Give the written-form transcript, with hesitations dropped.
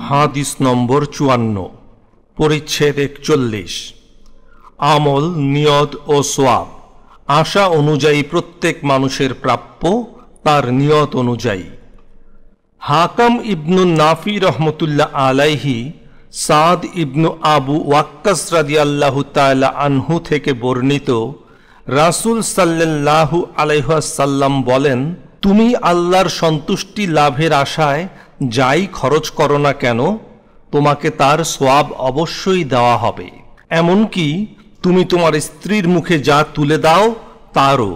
হাদিস নম্বর 54, পরিচ্ছেদ 41। আমল, নিয়ত ও সোয়াব। আশা অনুযায়ী প্রত্যেক মানুষের প্রাপ্য তার নিয়ত অনুযায়ী। হাকাম ইবনু নাফি রহমতুল্লাহ আলাইহি সাদ ইবনু আবু ওয়াক্কাস রাদিয়াল্লাহু তাআলা আনহু থেকে বর্ণিত, রাসূল সাল্লাল্লাহু আলাইহি ওয়াসাল্লাম বলেন, তুমি আল্লাহর সন্তুষ্টি লাভের আশায় যাই খরচ করো না কেন, তোমাকে তার সওয়াব অবশ্যই দেওয়া হবে। এমনকি তুমি তোমার স্ত্রীর মুখে যা তুলে দাও তারও।